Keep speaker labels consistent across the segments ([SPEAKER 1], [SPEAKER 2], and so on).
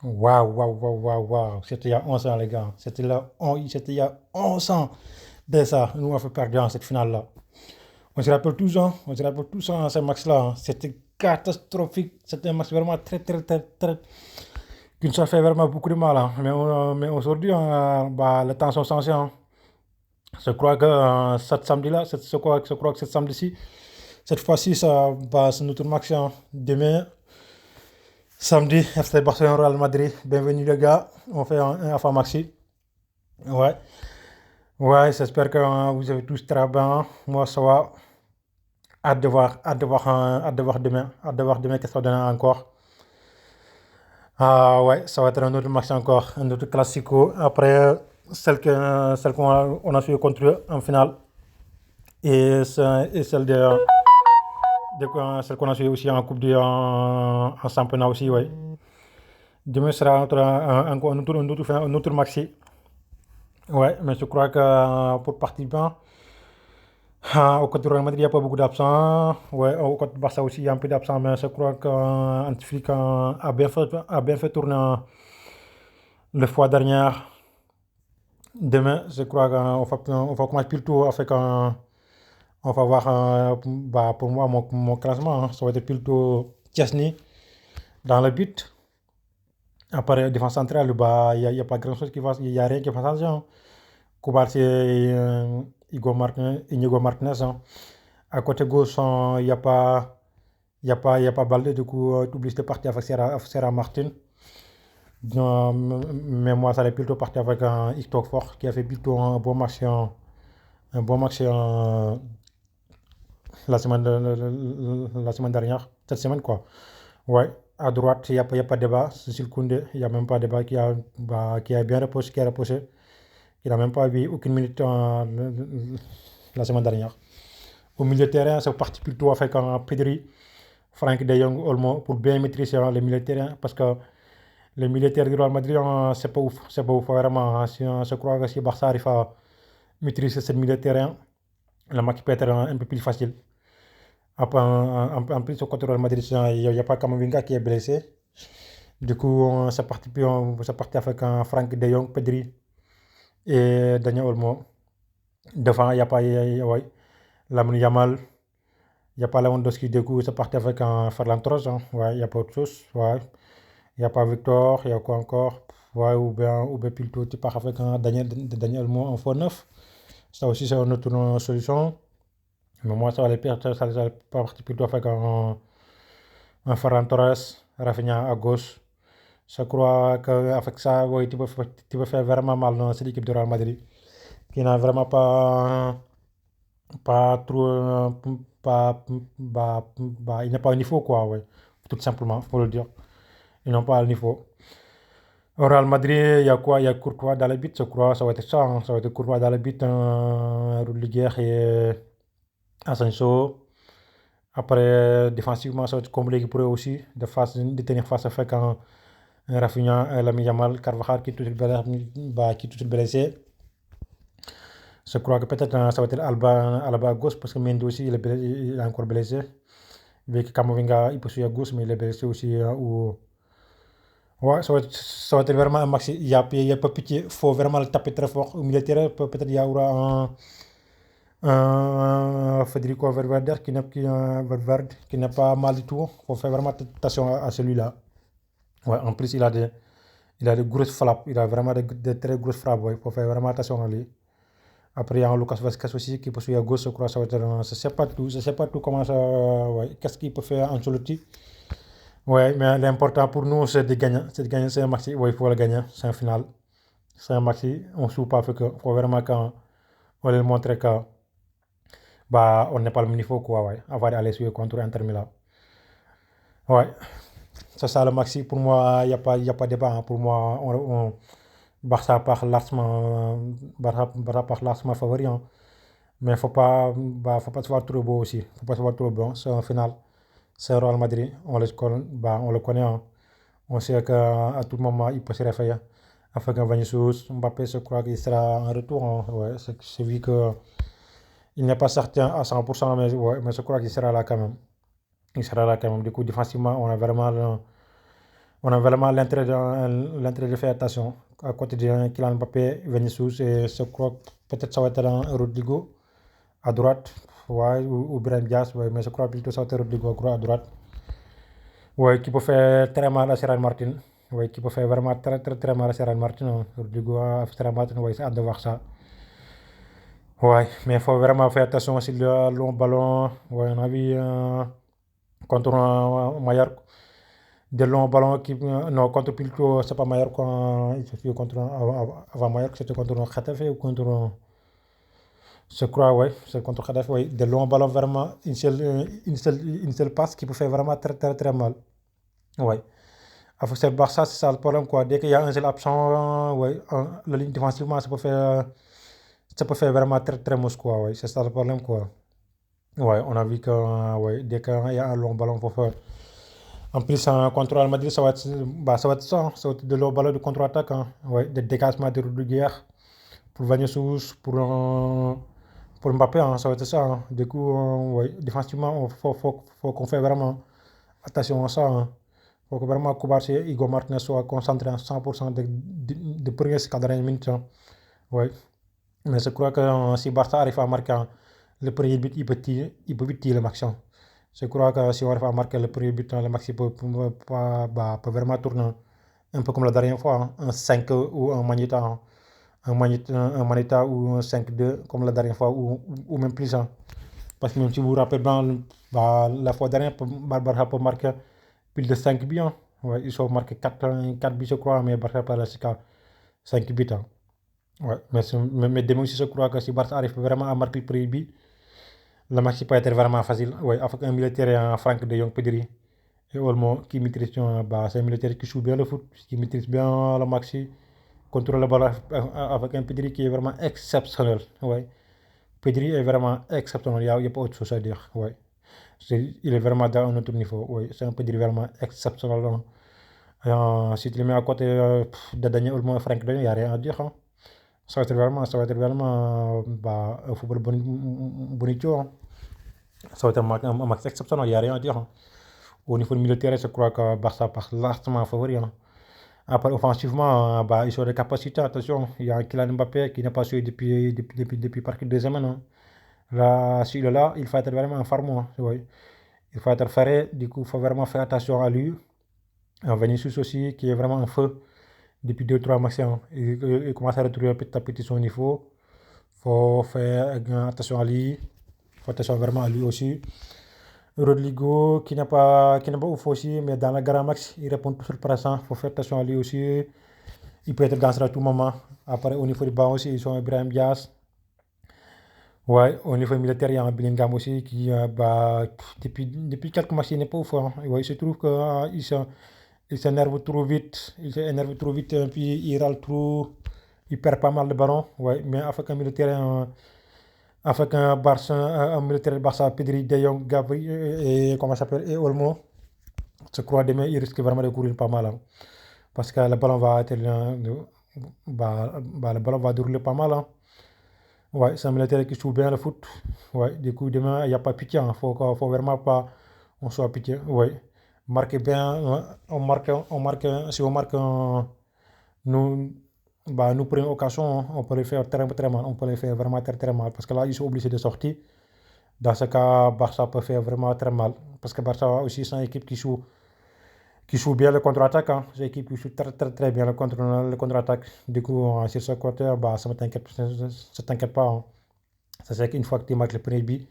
[SPEAKER 1] Waouh, waouh, waouh, waouh, waouh. C'était il y a 11 ans, les gars. C'était il y a 11 ans de ça. Nous, on a fait perdre dans cette finale-là. On se rappelle tous, hein. On se rappelle tous, hein, ce match-là, hein. C'était catastrophique. C'était un match vraiment très, très, très, très. Qui nous a fait vraiment beaucoup de mal, hein. Mais aujourd'hui, hein, bah, les temps sont changés, hein. Je crois que cet samedi-là, je crois que ce samedi-ci, cette fois-ci, bah, c'est notre match, hein. Demain, samedi, FC Barcelone Real Madrid. Bienvenue, les gars. On fait un Alpha Maxi. Ouais. Ouais, j'espère que vous avez tous très bien. Moi, ça va. Hâte de voir demain. Hâte de voir demain qu'est-ce que ça donne encore. Ah ouais, ça va être un autre match encore, un autre classico. Après celle qu'on a su contre eux en finale. Et celle qu'on a su aussi en Coupe en championnat aussi, ouais. Demain sera encore un autre maxi. Ouais, mais je crois que pour participants, au côté Real Madrid, il n'y a pas beaucoup d'absents. Ouais, au côté Barça aussi, il y a un peu d'absents, mais je crois qu'Antifrique a bien fait tourner le fois dernière. Demain, je crois on va commencer plutôt avec on va voir bah, pour moi mon classement, hein. Ça va être plutôt Chesney dans le but. Après, défense centrale, bah, y a pas grand-chose il y a rien qui va changer, hein. Kobar, c'est Inigo Martinez, hein. À côté gauche, il y a pas Balde, du coup, tu oublies de partir avec Sarah Martin. Non, mais moi, ça allait plutôt partir avec un Hector Fort qui a fait plutôt un bon match la semaine dernière, cette semaine quoi. Ouais, à droite, il y a pas de débat. Cécile Koundé, il n'y a même pas de débat bah, qui a bien reposé, qui a reposé. Il n'a même pas eu aucune minute la semaine dernière. Au milieu de terrain, c'est parti plutôt avec un Pedri, Frank de Jong, Olmo pour bien maîtriser les milieux de terrain parce que les militaires du Real Madrid, c'est pas ouf vraiment, hein. Si, je crois que si Barça arrive à maîtriser ce milieu de terrain, le match peut être un peu plus facile. Après, en plus, au côté Real Madrid, il n'y a pas Kamavinga qui est blessé. Du coup, c'est parti avec un Frank de Jong, Pedri et Daniel Olmo. Devant, il n'y a pas ouais, Lamine Yamal, il n'y a pas Lewandowski. Du coup, c'est parti avec un Ferland Torres, hein. Ouais, il n'y a pas autre chose. Ouais. Il n'y a pas Victor, il y a quoi encore? Ouais, ou bien plutôt tu pars avec un Daniel Mo en faux neuf. Ça aussi, c'est une autre solution. Mais moi, ça allait pire, ça allait partir plutôt avec un Ferran Torres, Rafinha à gauche. Je crois qu'avec ça, ouais, tu peux faire vraiment mal dans cette équipe de Real Madrid, qui n'a vraiment pas trop, il n'est pas au niveau, quoi, ouais. Tout simplement, faut le dire. Ils n'ont pas le niveau. Au Real Madrid, il y a quoi? Il y a Courtois dans le but, je crois. Ça va être ça, hein. Ça va être Courtois dans le but, Rudiger et Asensio. Après, défensivement, ça va être compliqué pour eux aussi de tenir face avec un Rafinha, un Lamine Yamal, Carvajal qui est tout blessé. Je crois que peut-être ça va être Alba à gauche parce que Mendy aussi il est encore blessé. Vu que Kamavinga il peut jouer à gauche, mais il est blessé aussi. Ouais, ça va être vraiment un match. Il y a pas pitié. Il faut vraiment le taper très fort. Au milieu de terrain, peut-être il y aura un Federico Valverde qui n'est pas mal du tout. Il faut faire vraiment attention à celui-là. Ouais, en plus, il a de grosses frappes. Il a vraiment de très grosses frappes. Ouais. Il faut faire vraiment attention à lui. Après, il y a un Lucas Vazquez aussi qui peut jouer à gauche. Je crois que ça va être je sais pas tout. Je sais pas tout comment ça. Ouais. Qu'est-ce qu'il peut faire Ancelotti? Ouais, mais l'important pour nous, c'est de gagner. C'est de gagner, c'est un match. Ouais, il faut le gagner. C'est un final. C'est un match. On ne joue pas avec eux. Il faut vraiment qu'on leur montre que bah, on n'est pas le même niveau, quoi. Ouais, avant d'aller jouer contre Inter Milan. Ouais, c'est ça le maxi. Pour moi, il y a pas de débat, hein. Pour moi, Barça par largement favori, hein. Mais faut pas se voir trop beau aussi. Faut pas se voir trop beau. C'est un final. C'est Real Madrid. On le connaît, hein. On sait qu'à tout moment, il peut se réveiller. Avec un Vinicius, Mbappé, je crois qu'il sera en retour, hein. Ouais, c'est vu que il n'est pas certain à 100%, mais, ouais, mais je crois qu'il sera là quand même. Il sera là quand même. Du coup, défensivement, on a vraiment On a vraiment l'intérêt de faire attention. À côté de Kylian Mbappé, Vinicius et je crois que peut-être ça va être un Rodrigo à droite, ouais, ou Brahim Diaz, ouais, mais je crois plutôt ça va être Rodrigo à droite. Ouais, qui peut faire très mal à Serran Martin. Ouais, qui peut faire vraiment très mal à Serran Martin. Rodrigo à Serran Martin, ouais, c'est hâte de voir ça. Ouais, mais il faut vraiment faire attention aussi le long ballon. Ouais, on a vu contre Mallorca, des longs ballons qui. Non, contre plutôt, c'est pas Mallorca, il se fait contre. Avant Mallorca, c'était contre Getafe ou contre. Je crois, ouais, c'est contre Getafe, ouais. Des longs ballons, vraiment, une seule passe qui peut faire vraiment très mal. Ouais. Avec ce Barça, c'est ça le problème, quoi. Dès qu'il y a un seul absent, ouais, la ligne défensivement, ça peut faire vraiment très mousse, quoi. Ouais, c'est ça le problème, quoi. Ouais, on a vu que ouais, dès qu'il y a un long ballon pour faire. En plus, contre Real Madrid, ça va être ça, hein. Ça va être de long ballon de contre-attaque, hein. Ouais, des dégagements de Rudiger pour Vinicius, pour Mbappé, hein, ça va être ça, hein. Du coup, ouais, défensivement, faut qu'on fait vraiment attention à ça, hein. Faut que vraiment Kovacic et Igor Martinez soient concentrés à 100% de première jusqu'à dernière minute, hein. Ouais. Mais je crois que si Barça arrive à marquer le premier but, il peut vite tirer le match, hein. Je crois que si on arrive à marquer le premier but, le match peut vraiment tourner un peu comme la dernière fois, hein. Un 5 ou un Manita, hein. Un Manita ou un 5-2 comme la dernière fois, ou même plus, hein. Parce que même si vous vous rappelez bien, la fois dernière, Barça peut marquer plus de 5 buts, hein. Ouais, ils ont marqué 4 buts, je crois, mais Barça par la 5 buts, hein. Ouais, mais demain aussi, je crois que si Barça arrive vraiment à marquer le premier but, le match peut être vraiment facile. Ouais, avec un militaire, Franck de Jong, Pedri et Olmo qui maîtrise, c'est un militaire qui joue bien le foot, qui maîtrise bien le match, contrôle le ballon avec un Pedri qui est vraiment exceptionnel. Ouais. Pedri est vraiment exceptionnel, il n'y a pas autre chose à dire. Ouais. Il est vraiment dans un autre niveau. Ouais. C'est un Pedri vraiment exceptionnel, hein. Si tu le mets à côté de Daniel Olmo et Franck de Jong, il n'y a rien à dire, hein. Ça va être vraiment un football bonito, hein. Ça va être un match exceptionnel, il n'y a rien à dire, hein. Au niveau militaire, je crois que Barça passe largement favori, hein. Après, offensivement, ils ont des capacités. Attention, il y a Kylian Mbappé qui n'a pas joué depuis presque 2 semaines, hein. Là, s'il est là, il faut être vraiment un farmer, hein. Ouais. Il faut être ferré, du coup, il faut vraiment faire attention à lui. Vinicius aussi, qui est vraiment un feu depuis 2 3 matchs, hein. Il commence à retrouver petit à petit son niveau. Faut faire attention à lui. Faut attention vraiment à lui aussi. Rodrigo, qui n'est pas ouf aussi, mais dans la grand max, il répond toujours présent. Faut faire attention à lui aussi. Il peut être dangereux à tout moment. Après, au niveau du banc aussi, ils ont Ibrahim Diaz. Ouais, au niveau militaire, il y a un Bellingham aussi qui, depuis quelques matchs, il n'est pas ouf, hein. Ouais, il se trouve qu'il s'énerve trop vite. Il s'énerve trop vite, et puis il râle trop. Il perd pas mal de ballons. Ouais, mais avec un militaire, un militaire Barça, Pedri, De Jong, Gabri et comment ça s'appelle, et Olmo, je crois demain, il risque vraiment de courir pas mal, hein. Parce que le ballon va être, le ballon va dérouler pas mal, hein. Ouais, c'est un militaire qui joue bien le foot. Ouais, du coup, demain, il n'y a pas pitié, hein. Faut vraiment pas on soit pitié. Ouais. Marquez bien, si on marque nous, nous prenons occasion, hein, on peut les faire très mal. On peut les faire vraiment très mal. Parce que là, ils sont obligés de sortir. Dans ce cas, Barça peut faire vraiment très mal. Parce que Barça aussi, c'est une équipe qui joue bien le contre-attaque, hein. C'est une équipe qui joue très bien le contre-attaque. Du coup, sur ce côté, ça ne t'inquiète pas, hein. Ça c'est qu'une fois que tu marques le premier but,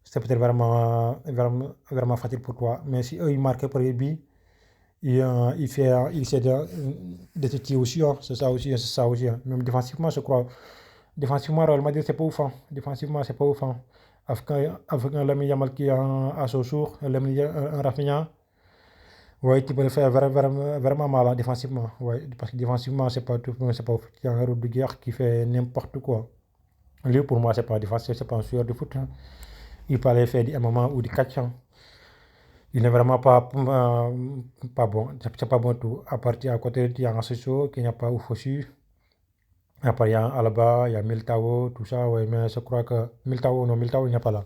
[SPEAKER 1] c'est peut-être vraiment facile pour toi. Mais si eux, ils marquent le premier but, il essaie de te tirer aussi, hein. C'est ça aussi, hein. Même défensivement, je crois. Défensivement, Real Madrid, c'est pas ouf, hein. Défensivement, c'est pas ouf, hein. Avec un Lamine Yamal qui est à son jour, un Rafinha, ouais, tu peux le faire vraiment mal, hein, défensivement. Ouais, parce que défensivement, c'est pas ouf. Il y a un Rudiger qui fait n'importe quoi. Lui, pour moi, c'est pas défensif, c'est pas un joueur de foot, hein. Il peut aller faire du MMA ou du catch, hein. Il n'est vraiment pas bon. C'est pas bon tout. À partir à côté, il y a un Asensio qui n'est pas ouf aussi. Après, il y a Alaba, il y a Militao, tout ça. Ouais, mais je crois que Militao, non, Militao, il n'est pas là.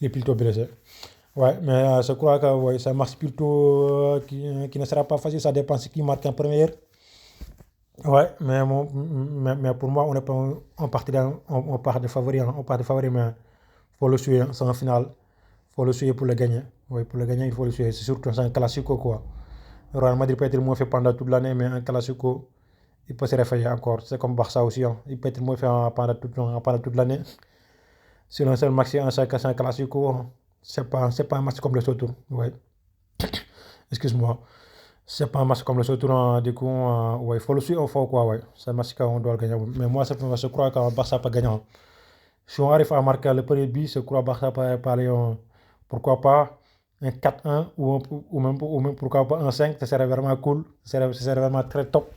[SPEAKER 1] Il est plutôt blessé. Ouais, mais je crois que ouais, c'est un match plutôt qui ne sera pas facile. Ça dépend de qui marque en première. Ouais, mais pour moi, on est pas, on part de favori, hein, on part de favori, mais faut le suivre, hein, c'est un final. Faut le suivre pour le gagner. Oui, pour le gagner, il faut le suivre. C'est surtout c'est un classico, quoi. Real Madrid peut être moins fait pendant toute l'année, mais un classico, il peut se réveiller encore. C'est comme Barça aussi, hein. Il peut être moins fait pendant toute l'année. Sur un seul match, c'est un classico, c'est pas un match comme le Sotour. Ouais, excuse-moi. C'est pas un match comme le Sotour, hein. Du coup, ouais, il faut le suivre, il faut quoi, ouais. C'est un match qu'on doit le gagner. Mais moi, je crois que Barça peut gagner, hein. Si on arrive à marquer le premier but, je crois que Barça peut aller, pourquoi pas, un 4-1 ou même pourquoi pas un 5, ce serait vraiment cool. Ce serait vraiment très top.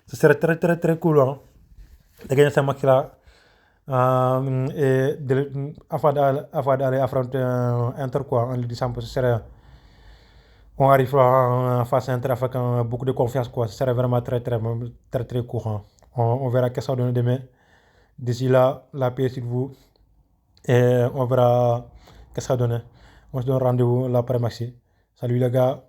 [SPEAKER 1] Ce serait très très très cool, hein, de gagner ce match-là. Avant d'aller affronter Inter quoi, en Ligue des Champions, on arrive en face à Inter avec beaucoup de confiance quoi. Ce serait vraiment très très très très courant. On verra qu'est-ce que ça donne demain. D'ici là, la paix sur vous et on verra qu'est-ce que ça donne. On se donne rendez-vous l'après-maxi. Salut les gars.